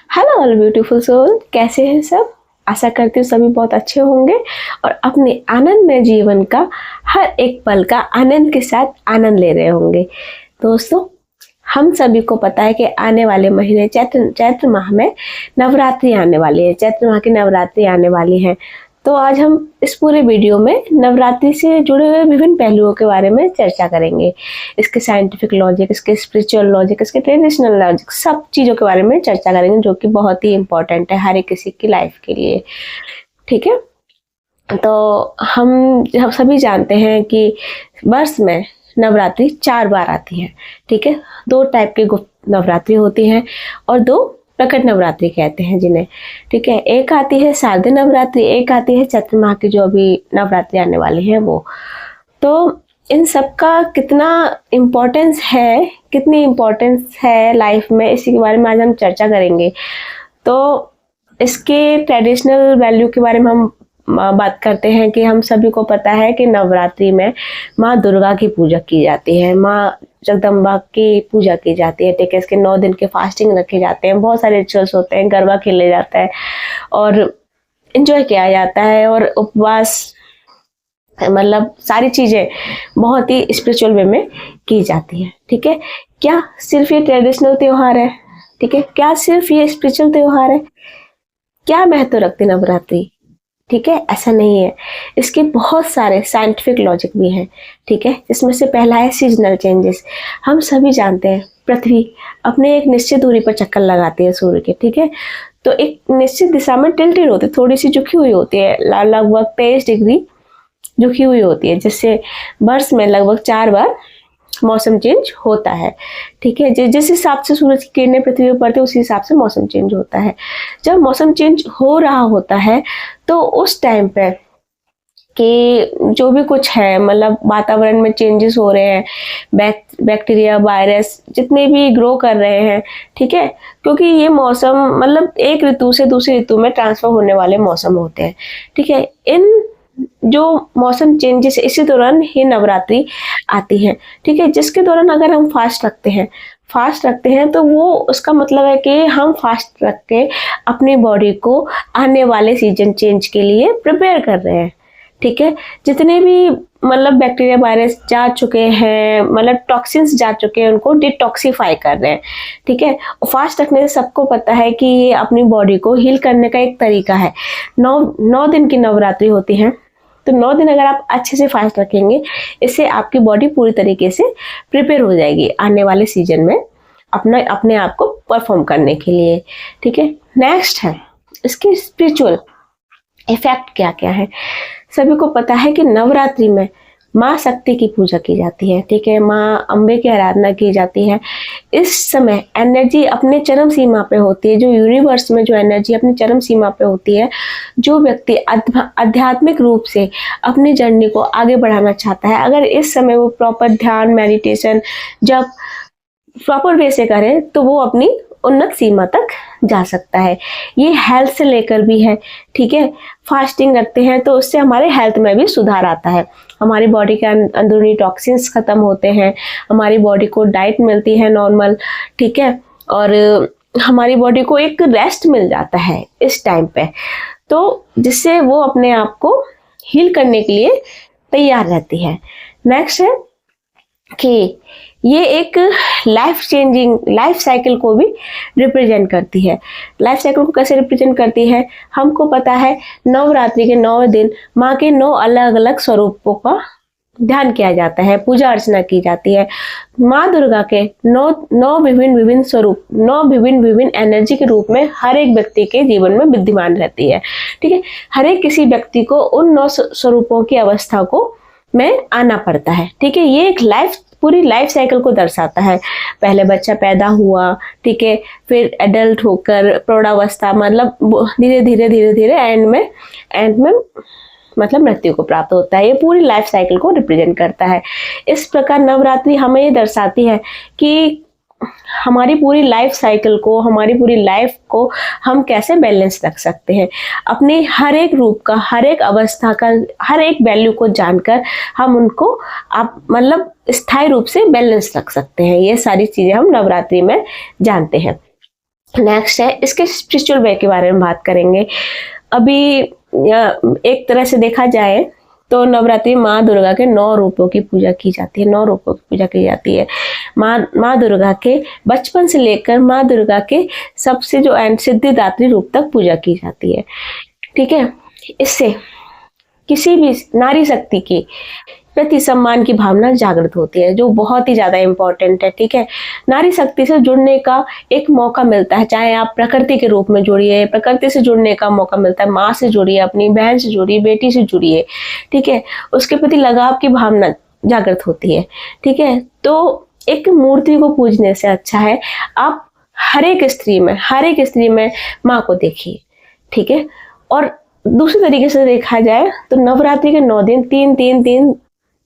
Hello all beautiful soul, कैसे हैं सब। आशा करती हूँ सभी बहुत अच्छे होंगे और अपने आनंदमय जीवन का हर एक पल का आनंद के साथ आनंद ले रहे होंगे। दोस्तों, हम सभी को पता है कि आने वाले महीने चैत्र माह में नवरात्रि आने वाली है। चैत्र माह की नवरात्रि आने वाली है। तो आज हम इस पूरे वीडियो में नवरात्रि से जुड़े हुए विभिन्न पहलुओं के बारे में चर्चा करेंगे। इसके साइंटिफिक लॉजिक, इसके स्पिरिचुअल लॉजिक, इसके ट्रेडिशनल लॉजिक, सब चीज़ों के बारे में चर्चा करेंगे जो कि बहुत ही इम्पोर्टेंट है हर एक किसी की लाइफ के लिए। ठीक है, तो हम सभी जानते हैं कि वर्ष में नवरात्रि 4 बार आती है। ठीक है, 2 टाइप की नवरात्रि होती हैं और 2 प्रकट नवरात्रि कहते हैं जिन्हें। ठीक है, एक आती है शारदीय नवरात्रि, एक आती है चैत्र माह की जो अभी नवरात्रि आने वाली है वो। तो इन सब का कितना इम्पोर्टेंस है, कितनी इम्पोर्टेंस है लाइफ में, इसी के बारे में आज हम चर्चा करेंगे। तो इसके ट्रेडिशनल वैल्यू के बारे में हम बात करते हैं कि हम सभी को पता है कि नवरात्रि में माँ दुर्गा की पूजा की जाती है, माँ जगदम्बा की पूजा की जाती है। ठीक है, इसके 9 दिन के फास्टिंग रखे जाते हैं, बहुत सारे रिचुअल्स होते हैं, गरबा खेले जाता है और एंजॉय किया जाता है और उपवास, मतलब सारी चीज़ें बहुत ही स्पिरिचुअल वे में की जाती है। ठीक है, क्या सिर्फ ये ट्रेडिशनल त्योहार है? ठीक है, क्या सिर्फ ये स्पिरिचुअल त्योहार है? क्या महत्व रखती नवरात्रि? ठीक है, ऐसा नहीं है। इसके बहुत सारे साइंटिफिक लॉजिक भी हैं। ठीक है, इसमें से पहला है सीजनल चेंजेस। हम सभी जानते हैं पृथ्वी अपने एक निश्चित दूरी पर चक्कर लगाती है सूर्य के। ठीक है, तो एक निश्चित दिशा में टिल्टेड होती है, थोड़ी सी झुकी हुई होती है, लगभग 23 डिग्री झुकी हुई होती है, जिससे वर्ष में लगभग 4 बार मौसम चेंज होता है। ठीक है, जिस हिसाब से सूरज की किरणें पृथ्वी पर पड़ती है उसी हिसाब से मौसम चेंज होता है। जब मौसम चेंज हो रहा होता है तो उस टाइम पे कि जो भी कुछ है, मतलब वातावरण में चेंजेस हो रहे हैं, बैक्टीरिया, वायरस जितने भी ग्रो कर रहे हैं। ठीक है, क्योंकि ये मौसम मतलब एक ऋतु से दूसरी ऋतु में ट्रांसफर होने वाले मौसम होते हैं। ठीक है, इन जो मौसम चेंजेस इसी दौरान ही नवरात्रि आती है। ठीक है, जिसके दौरान अगर हम फास्ट रखते हैं तो वो उसका मतलब है कि हम फास्ट रख के अपनी बॉडी को आने वाले सीजन चेंज के लिए प्रिपेयर कर रहे हैं। ठीक है, जितने भी मतलब बैक्टीरिया, वायरस जा चुके हैं, मतलब टॉक्सिन्स जा चुके हैं, उनको डिटॉक्सिफाई कर रहे हैं। ठीक है, फास्ट रखने से सबको पता है कि ये अपनी बॉडी को हील करने का एक तरीका है। 9 दिन की नवरात्रि होती है, तो 9 दिन अगर आप अच्छे से फास्ट रखेंगे, इससे आपकी बॉडी पूरी तरीके से प्रिपेयर हो जाएगी आने वाले सीजन में अपने आप को परफॉर्म करने के लिए। ठीक है, नेक्स्ट है इसके स्पिरिचुअल इफेक्ट क्या क्या है। सभी को पता है कि नवरात्रि में माँ शक्ति की पूजा की जाती है। ठीक है, माँ अम्बे की आराधना की जाती है। इस समय एनर्जी अपने चरम सीमा पे होती है, जो यूनिवर्स में जो एनर्जी अपनी चरम सीमा पे होती है। जो व्यक्ति आध्यात्मिक रूप से अपनी जर्नी को आगे बढ़ाना चाहता है, अगर इस समय वो प्रॉपर ध्यान, मेडिटेशन जब प्रॉपर वे से करे तो वो अपनी उन्नत सीमा तक जा सकता है। ये हेल्थ से लेकर भी है। ठीक है, फास्टिंग रखते हैं तो उससे हमारे हेल्थ में भी सुधार आता है, हमारी बॉडी के अंदरूनी टॉक्सिन्स खत्म होते हैं, हमारी बॉडी को डाइट मिलती है नॉर्मल। ठीक है, और हमारी बॉडी को एक रेस्ट मिल जाता है इस टाइम पे, तो जिससे वो अपने आप को हील करने के लिए तैयार रहती है। नेक्स्ट है कि ये एक लाइफ चेंजिंग लाइफ साइकिल को भी रिप्रेजेंट करती है। लाइफ साइकिल को कैसे रिप्रेजेंट करती है? हमको पता है नवरात्रि के 9 दिन माँ के 9 अलग अलग स्वरूपों का ध्यान किया जाता है, पूजा अर्चना की जाती है। माँ दुर्गा के 9 विभिन्न स्वरूप, 9 विभिन्न एनर्जी के रूप में हर एक व्यक्ति के जीवन में विद्यमान रहती है। ठीक है, हर एक किसी व्यक्ति को उन 9 स्वरूपों की अवस्था को में आना पड़ता है। ठीक है, ये एक पूरी लाइफ साइकिल को दर्शाता है। पहले बच्चा पैदा हुआ, ठीक है, फिर एडल्ट होकर प्रौढ़ावस्था, मतलब धीरे धीरे एंड में मतलब मृत्यु को प्राप्त होता है। ये पूरी लाइफ साइकिल को रिप्रेजेंट करता है। इस प्रकार नवरात्रि हमें ये दर्शाती है कि हमारी पूरी लाइफ साइकिल को, हमारी पूरी लाइफ को हम कैसे बैलेंस रख सकते हैं। अपने हर एक रूप का, हर एक अवस्था का, हर एक वैल्यू को जानकर हम उनको मतलब स्थायी रूप से बैलेंस रख सकते हैं। ये सारी चीजें हम नवरात्रि में जानते हैं। नेक्स्ट है इसके स्पिरिचुअल वे के बारे में बात करेंगे। अभी एक तरह से देखा जाए तो नवरात्रि माँ दुर्गा के 9 रूपों की पूजा की जाती है, 9 रूपों की पूजा की जाती है। माँ दुर्गा के बचपन से लेकर माँ दुर्गा के सबसे जो एंड सिद्धिदात्री रूप तक पूजा की जाती है। ठीक है, इससे किसी भी नारी शक्ति की प्रति सम्मान की भावना जागृत होती है, जो बहुत ही ज्यादा इंपॉर्टेंट है। ठीक है, नारी शक्ति से जुड़ने का एक मौका मिलता है, चाहे आप प्रकृति के रूप में जुड़िए, प्रकृति से जुड़ने का मौका मिलता है, माँ से जुड़िए, अपनी बहन से जुड़िए, बेटी से जुड़िए। ठीक है, उसके प्रति लगाव की भावना जागृत होती है। ठीक है, तो एक मूर्ति को पूजने से अच्छा है आप हर एक स्त्री में माँ को देखिए। ठीक है, और दूसरे तरीके से देखा जाए तो नवरात्रि के 9 दिन तीन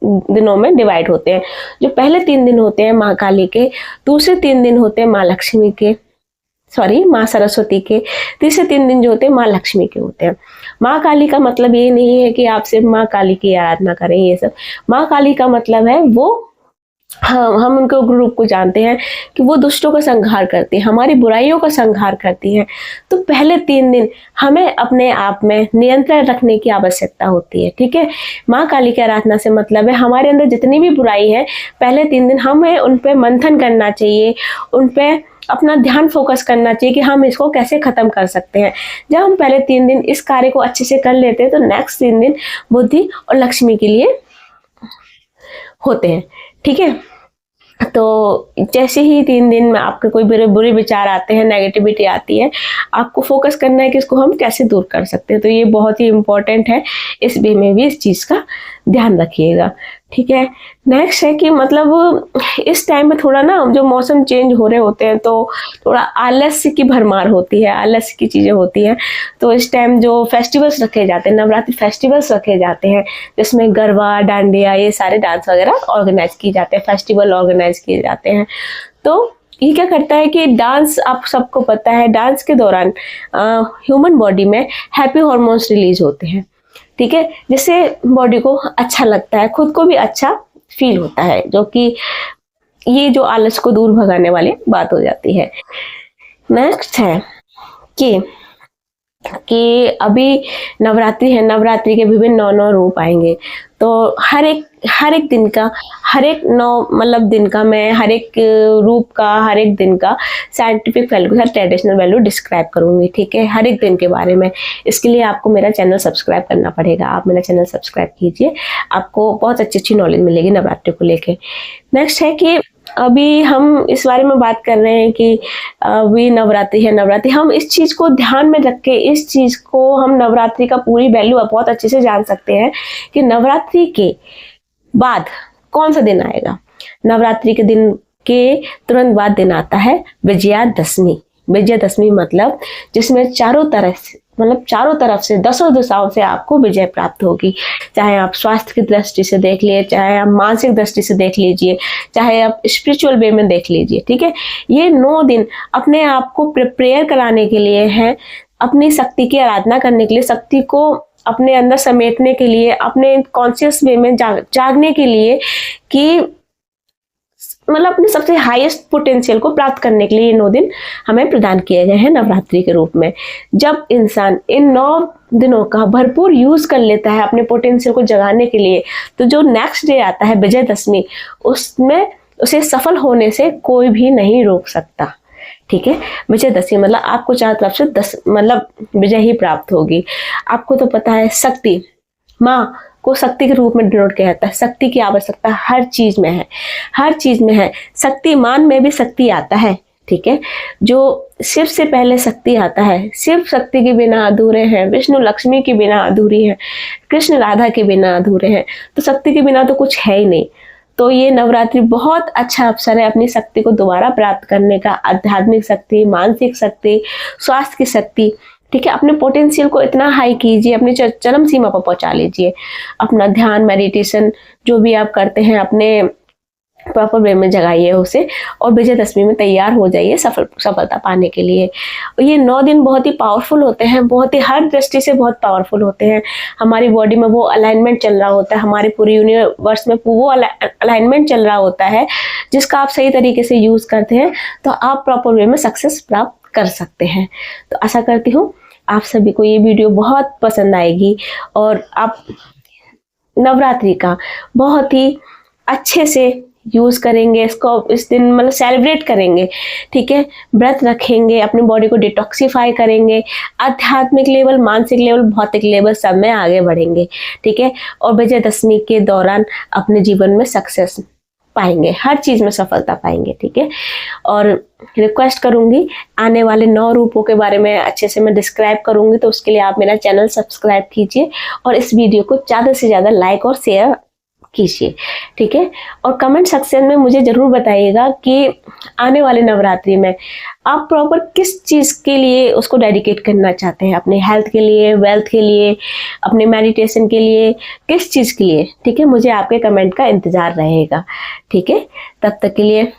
दिनों में डिवाइड होते हैं। जो पहले 3 दिन होते हैं माँ काली के, दूसरे 3 दिन होते हैं माँ लक्ष्मी के, माँ सरस्वती के, तीसरे 3 दिन जो होते हैं माँ लक्ष्मी के होते हैं। माँ काली का मतलब ये नहीं है कि आप सिर्फ माँ काली की आराधना करें, ये सब। माँ काली का मतलब है वो, हम उनके उग्र रूप को जानते हैं कि वो दुष्टों का संहार करती है, हमारी बुराइयों का संहार करती है। तो पहले 3 दिन हमें अपने आप में नियंत्रण रखने की आवश्यकता होती है। ठीक है, माँ काली की आराधना से मतलब है हमारे अंदर जितनी भी बुराई है, पहले 3 दिन हमें उन पे मंथन करना चाहिए, उन पे अपना ध्यान फोकस करना चाहिए कि हम इसको कैसे खत्म कर सकते हैं। जब हम पहले 3 दिन इस कार्य को अच्छे से कर लेते हैं तो नेक्स्ट 3 दिन बुद्धि और लक्ष्मी के लिए होते हैं। ठीक है, तो जैसे ही 3 दिन में आपके कोई बुरे विचार आते हैं, नेगेटिविटी आती है, आपको फोकस करना है कि इसको हम कैसे दूर कर सकते हैं। तो ये बहुत ही इंपॉर्टेंट है, इस वे में भी इस चीज का ध्यान रखिएगा। ठीक है, नेक्स्ट है कि मतलब इस टाइम में थोड़ा ना जो मौसम चेंज हो रहे होते हैं तो थोड़ा आलस्य की भरमार होती है, आलस्य की चीजें होती हैं। तो इस टाइम जो फेस्टिवल्स रखे जाते हैं, नवरात्रि फेस्टिवल्स रखे जाते हैं, जिसमें गरबा, डांडिया, ये सारे डांस वगैरह ऑर्गेनाइज किए जाते हैं, फेस्टिवल ऑर्गेनाइज किए जाते हैं। तो ये क्या करता है कि डांस, आप सबको पता है, डांस के दौरान ह्यूमन बॉडी में हैप्पी हॉर्मोन्स रिलीज होते हैं। ठीक है, जिससे बॉडी को अच्छा लगता है, खुद को भी अच्छा फील होता है, जो कि ये जो आलस को दूर भगाने वाली बात हो जाती है। नेक्स्ट है कि अभी नवरात्रि है, नवरात्रि के विभिन्न 9 रूप आएंगे। तो हर एक दिन का, हर एक 9 मतलब दिन का, मैं हर एक रूप का, हर एक दिन का साइंटिफिक वैल्यू के साथ ट्रेडिशनल वैल्यू डिस्क्राइब करूंगी। ठीक है, हर एक दिन के बारे में। इसके लिए आपको मेरा चैनल सब्सक्राइब करना पड़ेगा। आप मेरा चैनल सब्सक्राइब कीजिए, आपको बहुत अच्छी नॉलेज मिलेगी नवरात्रि को लेके। नेक्स्ट है कि अभी हम इस बारे में बात कर रहे हैं कि अभी नवरात्रि है, नवरात्रि, हम इस चीज को ध्यान में रख के, इस चीज को हम नवरात्रि का पूरी वैल्यू बहुत अच्छे से जान सकते हैं कि नवरात्रि के बाद कौन सा दिन आएगा। नवरात्रि के दिन के तुरंत बाद दिन आता है विजयादशमी। विजयादशमी मतलब जिसमें चारों तरफ से 10 दिशाओं से आपको विजय प्राप्त होगी। चाहे आप स्वास्थ्य की दृष्टि से देख लिए, चाहे आप मानसिक दृष्टि से देख लीजिए, चाहे आप स्पिरिचुअल वे में देख लीजिए। ठीक है, ये 9 दिन अपने आप को प्रिपेयर कराने के लिए है, अपनी शक्ति की आराधना करने के लिए, शक्ति को अपने अंदर समेटने के लिए, अपने कॉन्शियस वे में जागने के लिए, कि मतलब अपने सबसे हाईएस्ट पोटेंशियल को प्राप्त करने के लिए ये 9 दिन हमें प्रदान किए गए हैं नवरात्रि के रूप में। जब इंसान इन 9 दिनों का भरपूर यूज कर लेता है अपने पोटेंशियल को जगाने के लिए, तो जो नेक्स्ट डे आता है विजयदशमी, उसमें उसे सफल होने से कोई भी नहीं रोक सकता। ठीक है, विजयदशमी मतलब आपको चारों तरफ से 10 मतलब विजय ही प्राप्त होगी। आपको तो पता है, शक्ति, माँ को शक्ति के रूप में डिनोट किया जाता है। शक्ति की आवश्यकता हर चीज में है, हर चीज में है। शक्तिमान में भी शक्ति आता है। ठीक है, जो शिव से पहले शक्ति आता है। शिव शक्ति के बिना अधूरे हैं, विष्णु लक्ष्मी के बिना अधूरी है, कृष्ण राधा के बिना अधूरे हैं। तो शक्ति के बिना तो कुछ है ही नहीं। तो ये नवरात्रि बहुत अच्छा अवसर है अपनी शक्ति को दोबारा प्राप्त करने का। आध्यात्मिक शक्ति, मानसिक शक्ति, स्वास्थ्य की शक्ति। ठीक है, अपने पोटेंशियल को इतना हाई कीजिए, अपनी चरम सीमा पर पहुंचा लीजिए। अपना ध्यान, मेडिटेशन जो भी आप करते हैं, अपने प्रॉपर वे में जगाइए उसे और विजयदशमी में तैयार हो जाइए सफलता पाने के लिए। ये 9 दिन बहुत ही पावरफुल होते हैं, बहुत ही हर दृष्टि से बहुत पावरफुल होते हैं। हमारी बॉडी में वो अलाइनमेंट चल रहा होता है, हमारे पूरे यूनिवर्स में वो अलाइनमेंट चल रहा होता है जिसका आप सही तरीके से यूज करते हैं तो आप प्रॉपर वे में सक्सेस प्राप्त कर सकते हैं। तो आशा करती हूँ आप सभी को ये वीडियो बहुत पसंद आएगी और आप नवरात्रि का बहुत ही अच्छे से यूज करेंगे, इसको इस दिन मतलब सेलिब्रेट करेंगे, ठीक है। व्रत रखेंगे, अपनी बॉडी को डिटॉक्सिफाई करेंगे, आध्यात्मिक लेवल, मानसिक लेवल, भौतिक लेवल सब में आगे बढ़ेंगे, ठीक है। और विजयदशमी के दौरान अपने जीवन में सक्सेस पाएंगे, हर चीज में सफलता पाएंगे, ठीक है। और रिक्वेस्ट करूंगी आने वाले 9 रूपों के बारे में अच्छे से मैं डिस्क्राइब करूंगी, तो उसके लिए आप मेरा चैनल सब्सक्राइब कीजिए और इस वीडियो को ज़्यादा से ज़्यादा लाइक और शेयर कीजिए, ठीक है। और कमेंट सेक्शन में मुझे जरूर बताइएगा कि आने वाले नवरात्रि में आप प्रॉपर किस चीज़ के लिए उसको डेडिकेट करना चाहते हैं, अपने हेल्थ के लिए, वेल्थ के लिए, अपने मेडिटेशन के लिए, किस चीज़ के लिए, ठीक है। मुझे आपके कमेंट का इंतज़ार रहेगा, ठीक है। तब तक के लिए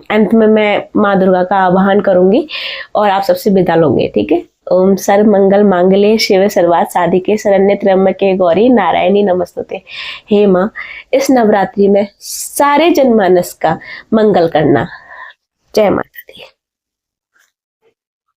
अंत में मैं माँ दुर्गा का आवाहन करूंगी और आप सबसे विदा लूंगी, ठीक है। ओम सर्व मंगल मांगल्ये शिवे सर्वार्थ साधिके शरण्ये त्र्यंबके गौरी नारायणी नमस्तुते। हे माँ, इस नवरात्रि में सारे जनमानस का मंगल करना। जय माता दी।